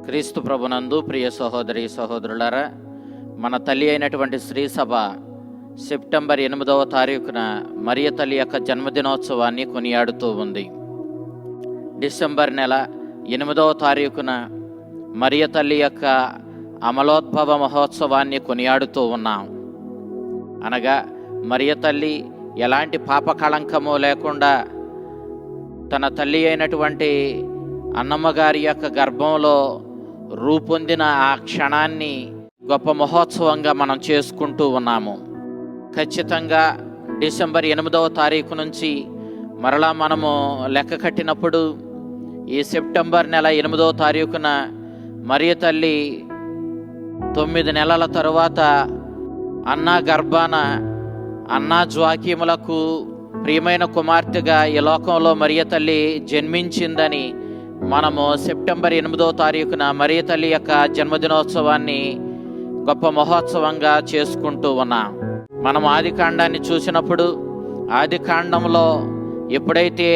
క్రీస్తు ప్రభునందు ప్రియ సహోదరి సహోదరులారా, మన తల్లి అయినటువంటి శ్రీ సభ సెప్టెంబర్ 8వ తారీఖున మరియ తల్లి యొక్క జన్మదినోత్సవాన్ని కొనియాడుతూ ఉంది. డిసెంబర్ నెల 8వ తారీఖున మరియ తల్లి యొక్క అమలోద్భవ మహోత్సవాన్ని కొనియాడుతూ ఉన్నాం. అనగా మరియ తల్లి ఎలాంటి పాపకళంకము లేకుండా తన తల్లి అయినటువంటి అన్నమ్మగారి యొక్క గర్భంలో రూపొందిన ఆ క్షణాన్ని గొప్ప మహోత్సవంగా మనం చేసుకుంటూ ఉన్నాము. ఖచ్చితంగా డిసెంబర్ 8వ తారీఖు నుంచి మరలా మనము లెక్క కట్టినప్పుడు ఈ సెప్టెంబర్ నెల 8వ తారీఖున మరియ తల్లి 9 నెలల తరువాత అన్నా గర్భాన అన్నా జ్వాకీములకు ప్రియమైన కుమార్తెగా ఈ లోకంలో మరియ తల్లి జన్మించిందని మనము సెప్టెంబర్ 8వ తారీఖున మరియ తల్లి యొక్క జన్మదినోత్సవాన్ని గొప్ప మహోత్సవంగా చేసుకుంటూ ఉన్నాం. మనం ఆదికాండాన్ని చూసినప్పుడు ఆదికాండంలో ఎప్పుడైతే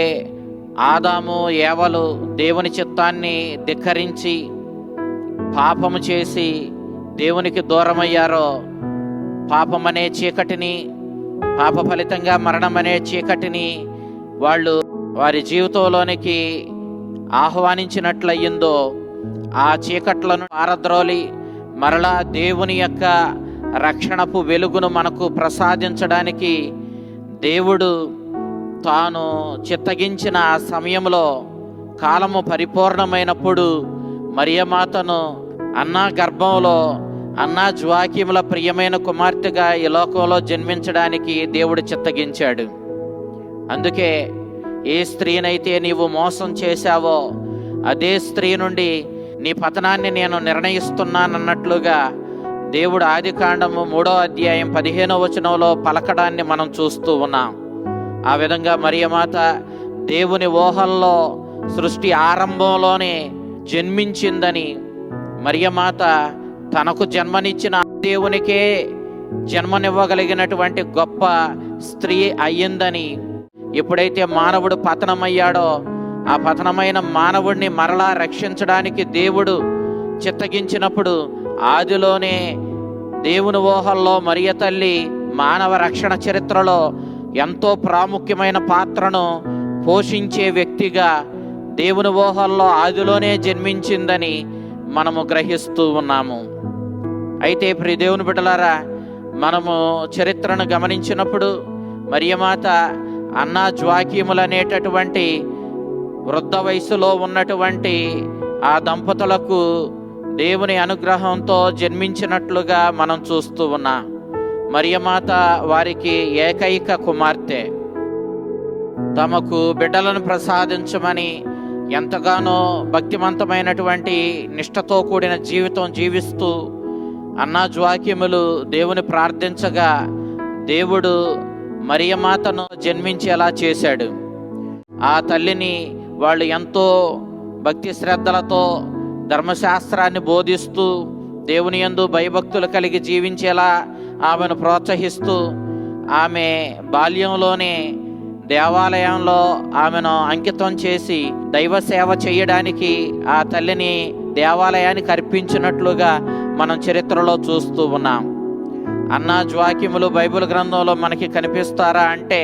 ఆదాము ఏవలు దేవుని చిత్తాన్ని ధిక్కరించి పాపము చేసి దేవునికి దూరమయ్యారో, పాపమనే చీకటిని, పాప ఫలితంగా మరణమనే చీకటిని వాళ్ళు వారి జీవితంలోనికి ఆహ్వానించినట్లయిందో, ఆ చీకట్లను పారద్రోలి మరలా దేవుని యొక్క రక్షణపు వెలుగును మనకు ప్రసాదించడానికి దేవుడు తాను చిత్తగించిన ఆ సమయంలో కాలము పరిపూర్ణమైనప్పుడు మరియమాతను అన్నా గర్భంలో అన్నా జ్వాకీముల ప్రియమైన కుమార్తెగా ఈ లోకంలో జన్మించడానికి దేవుడు చిత్తగించాడు. అందుకే ఏ స్త్రీనైతే నీవు మోసం చేశావో అదే స్త్రీ నుండి నీ పతనాన్ని నేను నిర్ణయిస్తున్నానన్నట్లుగా దేవుడు ఆదికాండము 3వ అధ్యాయం 15వ వచనంలో పలకడాన్ని మనం చూస్తూ ఉన్నాం. ఆ విధంగా మరియమాత దేవుని ఊహల్లో సృష్టి ఆరంభంలోనే జన్మించిందని, మరియమాత తనకు జన్మనిచ్చిన దేవునికే జన్మనివ్వగలిగినటువంటి గొప్ప స్త్రీ అయ్యిందని, ఎప్పుడైతే మానవుడు పతనమయ్యాడో ఆ పతనమైన మానవుడిని మరలా రక్షించడానికి దేవుడు చిత్తగించినప్పుడు ఆదిలోనే దేవుని ఊహల్లో మరియ తల్లి మానవ రక్షణ చరిత్రలో ఎంతో ప్రాముఖ్యమైన పాత్రను పోషించే వ్యక్తిగా దేవుని ఊహల్లో ఆదిలోనే జన్మించిందని మనము గ్రహిస్తూ ఉన్నాము. అయితే ప్రియ దేవుని బిడ్డలారా, మనము చరిత్రను గమనించినప్పుడు మరియమాత అన్నా జ్వాకీములు అనేటటువంటి వృద్ధ వయసులో ఉన్నటువంటి ఆ దంపతులకు దేవుని అనుగ్రహంతో జన్మించినట్లుగా మనం చూస్తూ ఉన్నాం. మరియమాత వారికి ఏకైక కుమార్తె. తమకు బిడ్డలను ప్రసాదించమని ఎంతగానో భక్తిమంతమైనటువంటి నిష్ఠతో కూడిన జీవితం జీవిస్తూ అన్నా జ్వాకీములు దేవుని ప్రార్థించగా దేవుడు మరియమాతను జన్మించేలా చేశాడు. ఆ తల్లిని వాళ్ళు ఎంతో భక్తి శ్రద్ధలతో ధర్మశాస్త్రాన్ని బోధిస్తూ దేవుని యందు భయభక్తులు కలిగి జీవించేలా ఆమెను ప్రోత్సహిస్తూ, ఆమె బాల్యంలోనే దేవాలయంలో ఆమెను అంకితం చేసి దైవ సేవ చేయడానికి ఆ తల్లిని దేవాలయానికి అర్పించినట్లుగా మనం చరిత్రలో చూస్తూ ఉన్నాం. అన్నా జ్వాకీములు బైబిల్ గ్రంథంలో మనకి కనిపిస్తారా అంటే,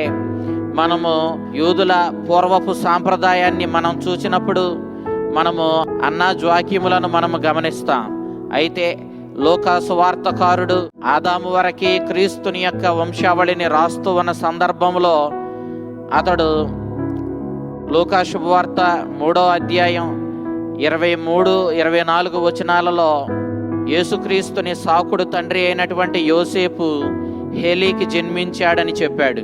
మనము యూదుల పూర్వపు సాంప్రదాయాన్ని మనం చూసినప్పుడు మనము అన్నా జ్వాకీములను మనము గమనిస్తాం. అయితే లూకా సువార్తకారుడు ఆదాము వరకే క్రీస్తుని యొక్క వంశావళిని రాస్తూ ఉన్న సందర్భంలో అతడు లూకా శుభవార్త 3వ అధ్యాయం 23-24 వచనాలలో యేసుక్రీస్తుని సాకుడు తండ్రి అయినటువంటి యోసేపు హేలీకి జన్మించాడని చెప్పాడు.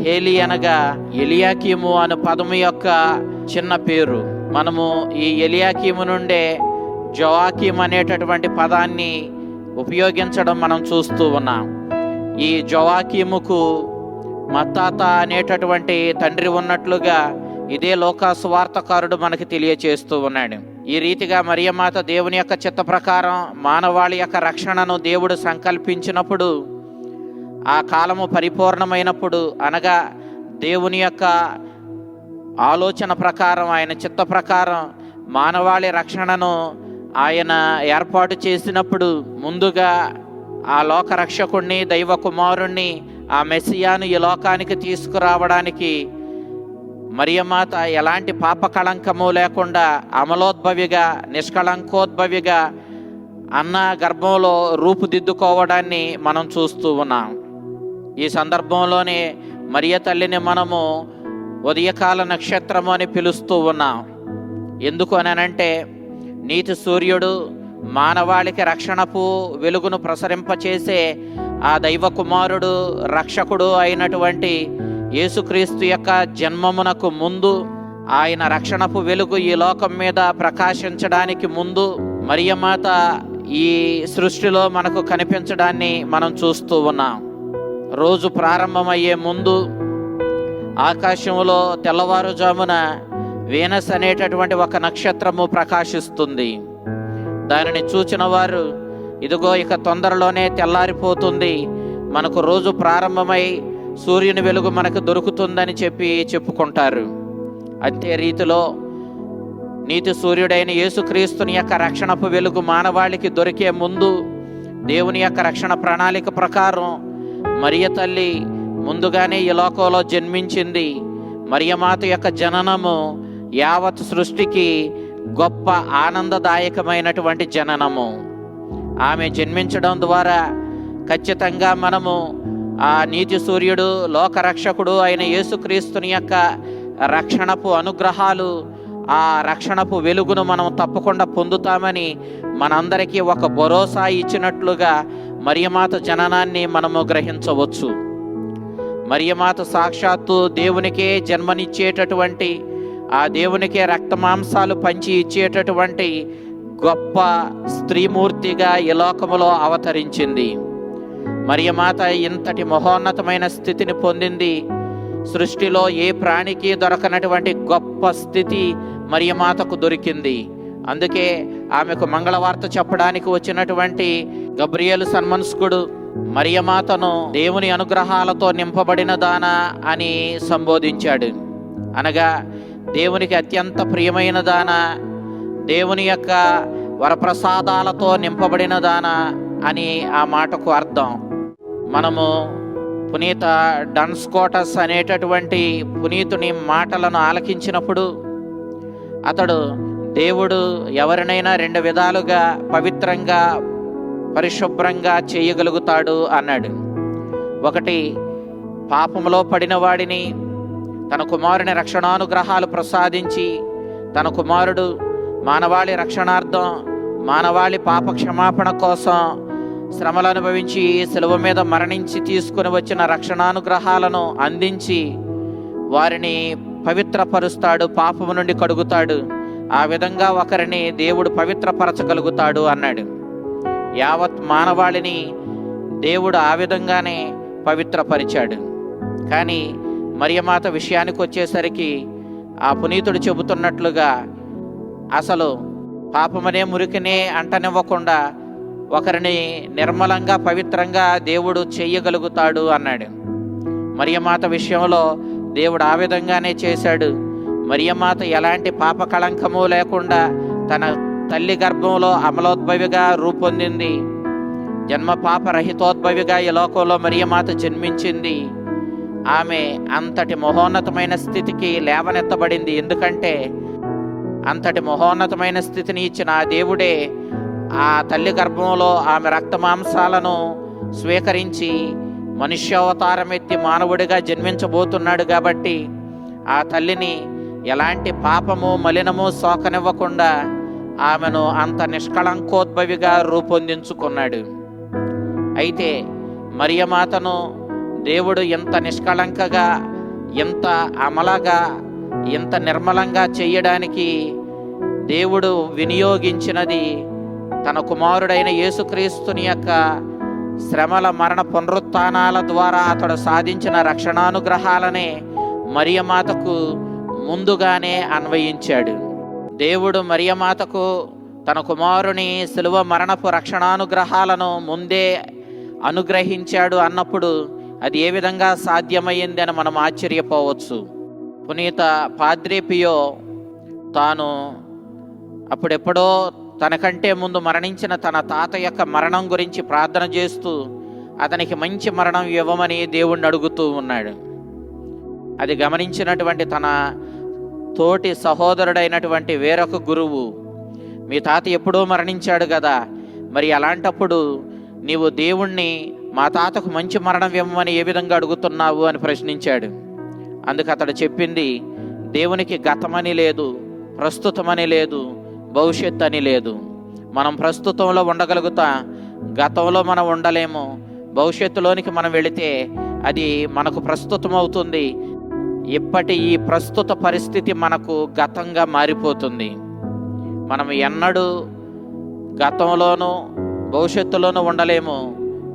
హేలీ అనగా ఎలియాకీము అను పదము యొక్క చిన్న పేరు. మనము ఈ ఎలియాకీము నుండే జోవాకీం అనేటటువంటి పదాన్ని ఉపయోగించడం మనం చూస్తూ ఉన్నాం. ఈ జోవాకీముకు మత్తాత అనేటటువంటి తండ్రి ఉన్నట్లుగా ఇదే లూకా సువార్తకారుడు మనకి తెలియచేస్తూ ఉన్నాడు. ఈ రీతిగా మరియమాత దేవుని యొక్క చిత్త ప్రకారం మానవాళి యొక్క రక్షణను దేవుడు సంకల్పించినప్పుడు, ఆ కాలము పరిపూర్ణమైనప్పుడు, అనగా దేవుని యొక్క ఆలోచన ప్రకారం, ఆయన చిత్త ప్రకారం మానవాళి రక్షణను ఆయన ఏర్పాటు చేసినప్పుడు ముందుగా ఆ లోకరక్షకుణ్ణి, దైవ కుమారుణ్ణి, ఆ మెస్సియాను ఈ లోకానికి తీసుకురావడానికి మరియమాత ఎలాంటి పాపకళంకము లేకుండా అమలోద్భవిగా, నిష్కళంకోద్భవిగా అన్న గర్భంలో రూపుదిద్దుకోవడాన్ని మనం చూస్తూ ఉన్నాం. ఈ సందర్భంలోనే మరియ తల్లిని మనము ఉదయకాల నక్షత్రము అని పిలుస్తూ ఉన్నాం. ఎందుకు అనంటే, నీతి సూర్యుడు మానవాళికి రక్షణపు వెలుగును ప్రసరింపచేసే ఆ దైవ కుమారుడు, రక్షకుడు అయినటువంటి యేసుక్రీస్తు యొక్క జన్మమునకు ముందు, ఆయన రక్షణపు వెలుగు ఈ లోకం మీద ప్రకాశించడానికి ముందు మరియమాత ఈ సృష్టిలో మనకు కనిపించడాన్ని మనం చూస్తూ ఉన్నాం. రోజు ప్రారంభమయ్యే ముందు ఆకాశంలో తెల్లవారుజామున వీనస్ అనేటటువంటి ఒక నక్షత్రము ప్రకాశిస్తుంది. దానిని చూచిన వారు, ఇదిగో ఇక తొందరలోనే తెల్లారిపోతుంది, మనకు రోజు ప్రారంభమై సూర్యుని వెలుగు మనకు దొరుకుతుందని చెప్పుకుంటారు. అంతే రీతిలో నీతి సూర్యుడైన యేసుక్రీస్తుని యొక్క రక్షణపు వెలుగు మానవాళికి దొరికే ముందు దేవుని యొక్క రక్షణ ప్రణాళిక ప్రకారం మరియ తల్లి ముందుగానే ఈ లోకంలో జన్మించింది. మరియమాత యొక్క జననము యావత్ సృష్టికి గొప్ప ఆనందదాయకమైనటువంటి జననము. ఆమె జన్మించడం ద్వారా ఖచ్చితంగా మనము ఆ నీతి సూర్యుడు, లోకరక్షకుడు అయిన యేసుక్రీస్తుని యొక్క రక్షణపు అనుగ్రహాలు, ఆ రక్షణపు వెలుగును మనం తప్పకుండా పొందుతామని మనందరికీ ఒక భరోసా ఇచ్చినట్లుగా మరియమాత జననాన్ని మనము గ్రహించవచ్చు. మరియమాత సాక్షాత్తు దేవునికే జన్మనిచ్చేటటువంటి, ఆ దేవునికే రక్తమాంసాలు పంచి ఇచ్చేటటువంటి గొప్ప స్త్రీమూర్తిగా ఈ లోకములో అవతరించింది. మరియమాత ఇంతటి మహోన్నతమైన స్థితిని పొందింది. సృష్టిలో ఏ ప్రాణికి దొరకనటువంటి గొప్ప స్థితి మరియమాతకు దొరికింది. అందుకే ఆమెకు మంగళవార్త చెప్పడానికి వచ్చినటువంటి గబ్రియేలు సన్మనస్కుడు మరియమాతను దేవుని అనుగ్రహాలతో నింపబడిన దానా అని సంబోధించాడు. అనగా దేవునికి అత్యంత ప్రియమైన దానా, దేవుని యొక్క వరప్రసాదాలతో నింపబడిన దానా అని ఆ మాటకు అర్థం. మనము పునీత డన్స్ స్కాటస్ అనేటటువంటి పునీతుని మాటలను ఆలకించినప్పుడు అతడు దేవుడు ఎవరినైనా రెండు విధాలుగా పవిత్రంగా, పరిశుభ్రంగా చేయగలుగుతాడు అన్నాడు. ఒకటి, పాపములో పడిన వాడిని తన కుమారుని రక్షణానుగ్రహాలు ప్రసాదించి, తన కుమారుడు మానవాళి రక్షణార్థం, మానవాళి పాప క్షమాపణ కోసం శ్రమలు అనుభవించి శిలువ మీద మరణించి తీసుకుని వచ్చిన రక్షణానుగ్రహాలను అందించి వారిని పవిత్రపరుస్తాడు, పాపము నుండి కడుగుతాడు. ఆ విధంగా ఒకరిని దేవుడు పవిత్రపరచగలుగుతాడు అన్నాడు. యావత్ మానవాళిని దేవుడు ఆ విధంగానే పవిత్రపరిచాడు. కానీ మరియమాత విషయానికి వచ్చేసరికి ఆ పునీతుడు చెబుతున్నట్లుగా అసలు పాపమనే మురికినే అంటనివ్వకుండా ఒకరిని నిర్మలంగా, పవిత్రంగా దేవుడు చెయ్యగలుగుతాడు అన్నాడు. మరియమాత విషయంలో దేవుడు ఆ విధంగానే చేశాడు. మరియమాత ఎలాంటి పాప కళంకము లేకుండా తన తల్లి గర్భంలో అమలోద్భవిగా రూపొందింది. జన్మ పాప రహితోద్భవిగా ఈ లోకంలో మరియమాత జన్మించింది. ఆమె అంతటి మహోన్నతమైన స్థితికి లేవనెత్తబడింది. ఎందుకంటే అంతటి మహోన్నతమైన స్థితిని ఇచ్చిన ఆ దేవుడే ఆ తల్లి గర్భంలో ఆమె రక్తమాంసాలను స్వీకరించి మనుష్యావతారం ఎత్తి మానవుడిగా జన్మించబోతున్నాడు. కాబట్టి ఆ తల్లిని ఎలాంటి పాపము, మలినము సోకనివ్వకుండా ఆమెను అంత నిష్కళంకోద్భవిగా రూపొందించుకున్నాడు. అయితే మరియమాతను దేవుడు ఎంత నిష్కళంకగా, ఎంత అమలగా, ఎంత నిర్మలంగా చేయడానికి దేవుడు వినియోగించినది తన కుమారుడైన యేసుక్రీస్తుని యొక్క శ్రమల, మరణ, పునరుత్థానాల ద్వారా అతడు సాధించిన రక్షణానుగ్రహాలనే మరియమాతకు ముందుగానే అన్వయించాడు. దేవుడు మరియమాతకు తన కుమారుని శిలువ మరణపు రక్షణానుగ్రహాలను ముందే అనుగ్రహించాడు అన్నప్పుడు అది ఏ విధంగా సాధ్యమైంది అని మనం ఆశ్చర్యపోవచ్చు. పునీత పాద్రే పియో తాను అప్పుడెప్పుడో తనకంటే ముందు మరణించిన తన తాత యొక్క మరణం గురించి ప్రార్థన చేస్తూ అతనికి మంచి మరణం ఇవ్వమని దేవుణ్ణి అడుగుతూ ఉన్నాడు. అది గమనించినటువంటి తన తోటి సహోదరుడైనటువంటి వేరొక గురువు, మీ తాత ఎప్పుడో మరణించాడు కదా, మరి అలాంటప్పుడు నీవు దేవుణ్ణి మా తాతకు మంచి మరణం ఇవ్వమని ఏ విధంగా అడుగుతున్నావు అని ప్రశ్నించాడు. అందుకు అతడు చెప్పింది, దేవునికి గతమని లేదు, ప్రస్తుతమని లేదు, భవిష్యత్తు అని లేదు. మనం ప్రస్తుతంలో ఉండగలుగుతా, గతంలో మనం ఉండలేము. భవిష్యత్తులోనికి మనం వెళితే అది మనకు ప్రస్తుతం అవుతుంది. ఇప్పటి ఈ ప్రస్తుత పరిస్థితి మనకు గతంగా మారిపోతుంది. మనం ఎన్నడూ గతంలోనూ భవిష్యత్తులోనూ ఉండలేము.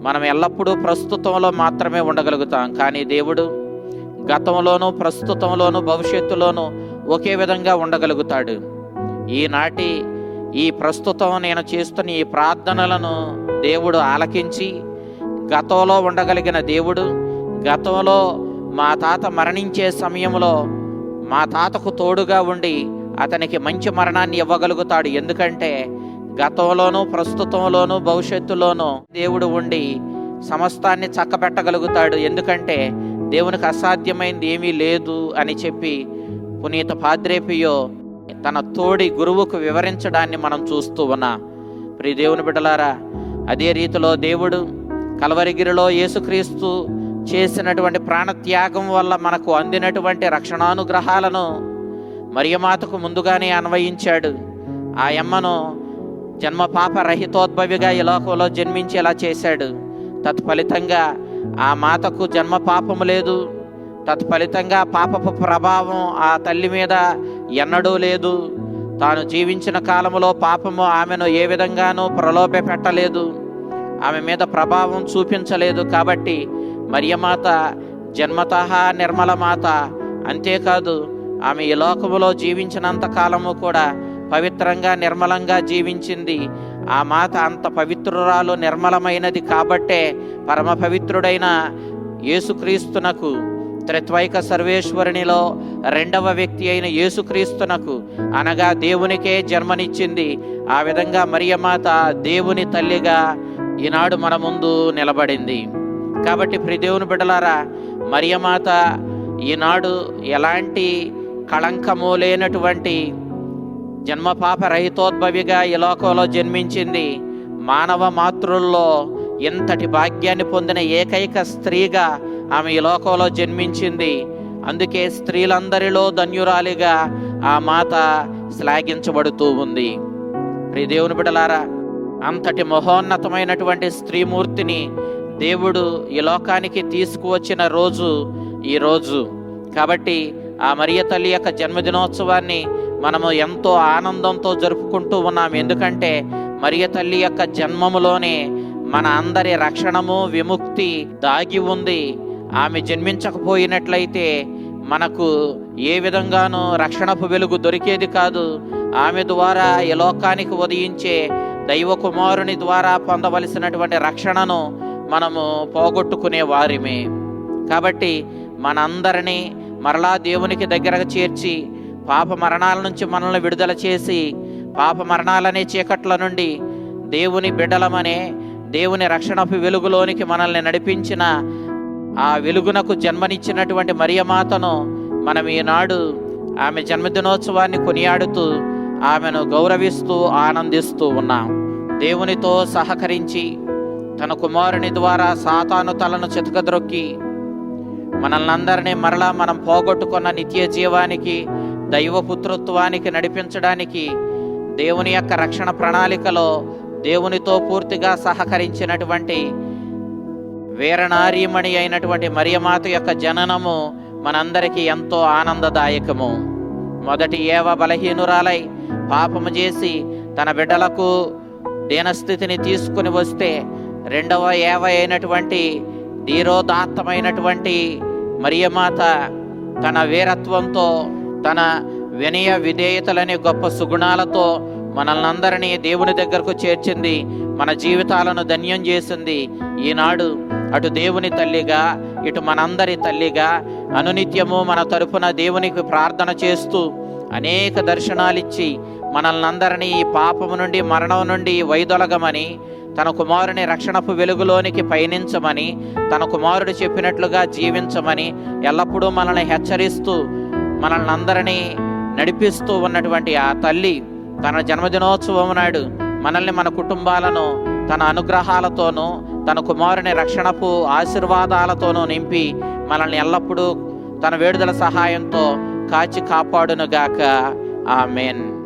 మనం ఎల్లప్పుడూ ప్రస్తుతంలో మాత్రమే ఉండగలుగుతాం. కానీ దేవుడు గతంలోనూ ప్రస్తుతంలోనూ భవిష్యత్తులోనూ ఒకే విధంగా ఉండగలుగుతాడు. ఈనాటి ఈ ప్రస్తుతం నేను చేస్తున్న ఈ ప్రార్థనలను దేవుడు ఆలకించి గతంలో ఉండగలిగిన దేవుడు గతంలో మా తాత మరణించే సమయంలో మా తాతకు తోడుగా ఉండి అతనికి మంచి మరణాన్ని ఇవ్వగలుగుతాడు. ఎందుకంటే గతంలోనూ ప్రస్తుతంలోనూ భవిష్యత్తులోనూ దేవుడు ఉండి సమస్తాన్ని చక్కబెట్టగలుగుతాడు. ఎందుకంటే దేవునికి అసాధ్యమైంది ఏమీ లేదు అని చెప్పి పునీత పాద్రే పియో తన తోడి గురువుకు వివరించడాన్ని మనం చూస్తూ ఉన్నాం. ప్రియ దేవుని బిడ్డలారా, అదే రీతిలో దేవుడు కల్వరిగిరిలో యేసుక్రీస్తు చేసినటువంటి ప్రాణత్యాగం వల్ల మనకు అందినటువంటి రక్షణానుగ్రహాలను మరియమాతకు ముందుగానే అన్వయించాడు. ఆ యమ్మను జన్మ పాప రహితోద్భవిగా ఈ లోకంలో జన్మించేలా చేశాడు. తత్ఫలితంగా ఆ మాతకు జన్మ పాపము లేదు. తత్ఫలితంగా పాపపు ప్రభావం ఆ తల్లి మీద ఎన్నడూ లేదు. తాను జీవించిన కాలంలో పాపము ఆమెను ఏ విధంగానూ ప్రలోభ పెట్టలేదు, ఆమె మీద ప్రభావం చూపించలేదు. కాబట్టి మరియమాత జన్మతః నిర్మల మాత. అంతేకాదు, ఆమె ఈ లోకములో జీవించినంత కాలము కూడా పవిత్రంగా నిర్మలంగా జీవించింది. ఆ మాత అంత పవిత్రురాలు, నిర్మలమైనది కాబట్టే పరమ పవిత్రుడైన యేసుక్రీస్తునకు, త్రిత్వైక సర్వేశ్వరునిలో రెండవ వ్యక్తి అయిన యేసుక్రీస్తునకు అనగా దేవునికే జన్మనిచ్చింది. ఆ విధంగా మరియమాత దేవుని తల్లిగా ఈనాడు మన ముందు నిలబడింది. కాబట్టి ప్రియ దేవుని బిడ్డలారా, మరియమాత ఈనాడు ఎలాంటి కళంకము లేనటువంటి జన్మపాప రహితోద్భవిగా ఈ లోకంలో జన్మించింది. మానవ మాతృల్లో ఎంతటి భాగ్యాన్ని పొందిన ఏకైక స్త్రీగా ఆమె ఈ లోకంలో జన్మించింది. అందుకే స్త్రీలందరిలో ధన్యురాలిగా ఆ మాత శ్లాఘించబడుతూ ఉంది. ప్రియ దేవుని బిడ్డలారా, అంతటి మహోన్నతమైనటువంటి స్త్రీమూర్తిని దేవుడు ఈ లోకానికి తీసుకువచ్చిన రోజు ఈ రోజు. కాబట్టి ఆ మరియ తల్లి యొక్క జన్మదినోత్సవాన్ని మనము ఎంతో ఆనందంతో జరుపుకుంటూ ఉన్నాం. ఎందుకంటే మరియ తల్లి యొక్క జన్మములోనే మన అందరి రక్షణము, విముక్తి దాగి ఉంది. ఆమె జన్మించకపోయినట్లయితే మనకు ఏ విధంగానూ రక్షణపు వెలుగు దొరికేది కాదు. ఆమె ద్వారా ఈ లోకానికి ఉదయించే దైవ కుమారుని ద్వారా పొందవలసినటువంటి రక్షణను మనము పోగొట్టుకునే వారిమే. కాబట్టి మనందరినీ మరలా దేవునికి దగ్గరకు చేర్చి పాప మరణాల నుంచి మనల్ని విడుదల చేసి పాప మరణాలనే చీకట్ల నుండి దేవుని బిడ్డలమనే దేవుని రక్షణపు వెలుగులోనికి మనల్ని నడిపించిన ఆ వెలుగునకు జన్మనిచ్చినటువంటి మరియమాతను మనం ఈనాడు ఆమె జన్మదినోత్సవాన్ని కొనియాడుతూ ఆమెను గౌరవిస్తూ ఆనందిస్తూ ఉన్నాం. దేవునితో సహకరించి తన కుమారుని ద్వారా సాతాను తలను చితకద్రొక్కి మనల్ని అందరినీ మరలా మనం పోగొట్టుకున్న నిత్య జీవానికి, దైవపుత్రత్వానికి నడిపించడానికి దేవుని యొక్క రక్షణ ప్రణాళికలో దేవునితో పూర్తిగా సహకరించినటువంటి వీరనారీమణి అయినటువంటి మరియమాత యొక్క జననము మనందరికీ ఎంతో ఆనందదాయకము. మొదటి ఏవ బలహీనురాలై పాపము చేసి తన బిడ్డలకు దీనస్థితిని తీసుకుని వస్తే, రెండవ ఏవ అయినటువంటి ధీరోదాత్తమైనటువంటి మరియమాత తన వీరత్వంతో, తన వినయ విధేయతలనే గొప్ప సుగుణాలతో మనల్ని అందరినీ దేవుని దగ్గరకు చేర్చింది. మన జీవితాలను ధన్యం చేసింది. ఈనాడు అటు దేవుని తల్లిగా, ఇటు మనందరి తల్లిగా అనునిత్యము మన తరపున దేవునికి ప్రార్థన చేస్తూ అనేక దర్శనాలిచ్చి మనల్ని అందరినీ ఈ పాపము నుండి, మరణం నుండి వైదొలగమని, తన కుమారుని రక్షణపు వెలుగులోనికి పయనించమని, తన కుమారుడు చెప్పినట్లుగా జీవించమని ఎల్లప్పుడూ మనల్ని హెచ్చరిస్తూ మనల్ని అందరినీ నడిపిస్తూ ఉన్నటువంటి ఆ తల్లి తన జన్మదినోత్సవం నాడు మనల్ని, మన కుటుంబాలను తన అనుగ్రహాలతోనూ తన కుమారుని రక్షణపు ఆశీర్వాదాలతోనూ నింపి మనల్ని ఎల్లప్పుడూ తన వేడుదల సహాయంతో కాచి కాపాడునుగాక. ఆమేన్.